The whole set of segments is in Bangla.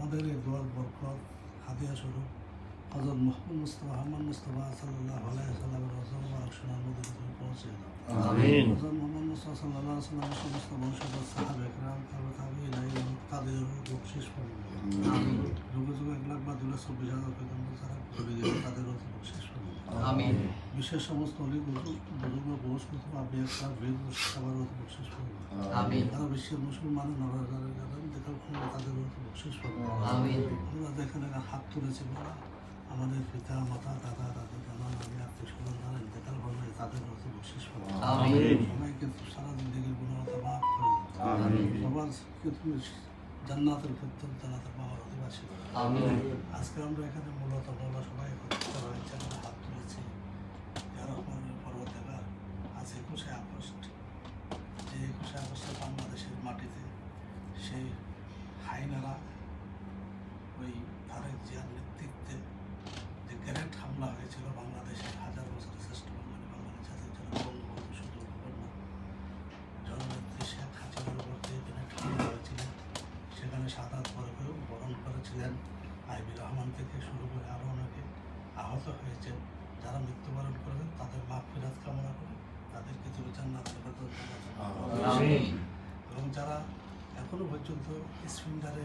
আমাদের এই দোয়ার বরকত হাদিয়া স্বরূপ হযরত মুহাম্মদ মুস্তাফা সাল্লাল্লাহু আলাইহি ওয়াসাল্লামের রওজা মুবারক সোনার মধ্যে তুমি পৌঁছে দাও। আমিন। হযরত মুহাম্মদ মুস্তাফা সাল্লাল্লাহু আলাইহি ওয়াসাল্লামের সমস্ত বংশধর সাহাবা کرام তাবেঈন তাদের বকশিশ করুন। আমিন। যুগে যুগে 1 লাখ বা 2,24,000 পয়গম্বর যারা চলে গেছে তাদের বকশিশ করুন। আমিন। বিশেষ সমস্ত অলি বুজুর্গ পুরস্কৃত আপনি একটা বীর সবার বকশিশ করুন। আমিন। তারা বিশ্বের মুসলমান নরজারের যারা দেখার ক্ষমতা তাদের বকশিশ করুন। আমিন। আমরা যেখানে হাত তুলেছি বলা আমাদের পিতা মাতা দাদা দাদা নানা নানি আত্মীয় স্বজন যারা ইন্তেকাল করবে তাদের বকশিশ করুন। আমিন। সবাইকে সারা জিন্দগির গুণাবতা মাফ করে আমিন। সবাইকে তুমি জান্নাতের ফেরদৌস জান্নাতের মাওয়ার অধিবাসী করো। আমিন। আজকে আমরা এখানে মূলত বলা সবাই একত্রিত হয়েছে, আমরা হাত তুলেছি ইয়া রহমানের পরবর্তীকার আজ 21শে আগস্ট, যে 21শে আগস্টে বাংলাদেশের মাটিতে সেই হাইনারা ওই তারেক জিয়ার নেতৃত্বে যে গ্রেনেড হামলা হয়েছিল বাংলাদেশে হাজার বছরের শ্রেষ্ঠ বাঙালি জাতির জন্য বঙ্গবন্ধু শুধু খবর না, জননেত্রী শেখ হাসিনার উপর যে গ্রেনেড হামলা হয়েছিল সেখানে শাহাদাত বরণ করেছিলেন আইবি রহমান থেকে শুরু করে আরও অনেকে আহত হয়েছেন। যারা মৃত্যুবরণ করেছেন তাদের মাগফিরাত কামনা করে তাদেরকে তুমি জান্নাতের ফেরদৌস এবং যারা এখনো পর্যন্ত স্পিন্ডারে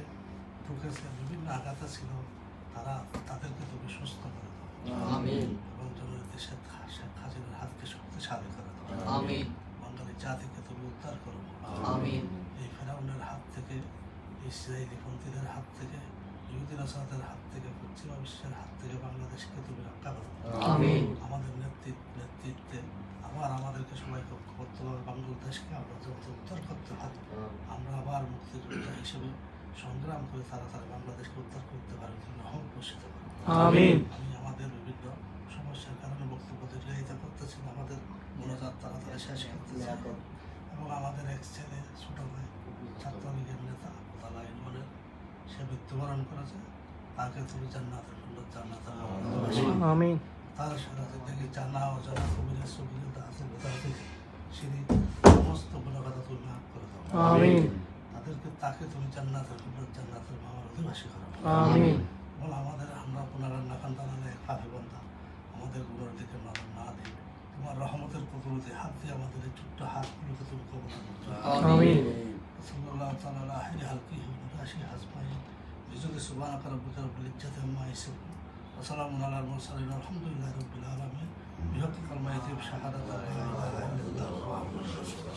ঢুকেছে বিভিন্ন আঘাত ছিল তারা তাদেরকে তুমি সুস্থ করে দাও। আমিন। এবং জননেত্রী শেখ হাসিনার হাতকে শক্তিশালী করে দাও। আমিন। বাঙালি জাতিকে তুমি উদ্ধার করো। আমিন। এই ফেরাউনের হাত থেকে, ইসরায়েলিপন্থীদের হাত থেকে, ইহুদি নাসারাদের হাত থেকে, পশ্চিমা বিশ্বের হাত থেকে বাংলাদেশকে তুমি রক্ষা করো। আমিন। আমাদের নেতৃত্বে আবার আমাদেরকে সবাইকে করতে হবে, বাংলাদেশকে আমরা যত উদ্ধার করতে পারি আমরা আবার মুক্তিযোদ্ধা হিসেবে সংগ্রাম করে তাড়াতাড়ি বাংলাদেশকে উদ্ধার করতে পারি, তুমি রহম বর্ষিত করো। আমিন। আমি আমাদের বিভিন্ন সমস্যার কারণে বক্তব্য দীর্ঘায়িত করতেছি, আমাদের মনোজাত তাড়াতাড়ি শেষ করতেছি এবং আমাদের এক ছেলে ছোট ভাই ছাত্রলীগের নেতা তালা ইউনিয়নের সে মৃত্যুবরণ করেছে, তাকে তুমি জান্নাতের ফেরদৌস জান্নাতের আমিন। তার সাথে দেখি জানা অজানা কবিরের সবিরতা আছে বোঝা থেকে সেটি সমস্ত গুণাগাতা তুমি মাফ করে দাও। আমিন। তাকে তুমি জান্নাতের ফেরদৌস জান্নাতের মাওয়ার অধিবাসী করো। আমিন। বল আমাদের আমরা গুনাহগার নাকান্দানা এক পাপী বান্দা, আমাদের গুনার দিকে নজর না দিই, তোমার রহমতের কুদরতে হাত দিয়ে আমাদের এই ছোট্ট হাতগুলোকে তুমি কবুল করো। আমিন। সাল্লাল্লাহু তাআলা আলাইহি হালকিহি মুদাশি হাসমাই বিজুদি সুবহানাকা রাব্বিকা রাব্বিল ইজ্জাতি আম্মা ইয়াসিফুন ওয়া সালামুন আলাল মুরসালিন আলহামদুলিল্লাহি রাব্বিল আলামিন বিহাক্কি কালিমাতি শাহাদাতি লা ইলাহা ইল্লাল্লাহ।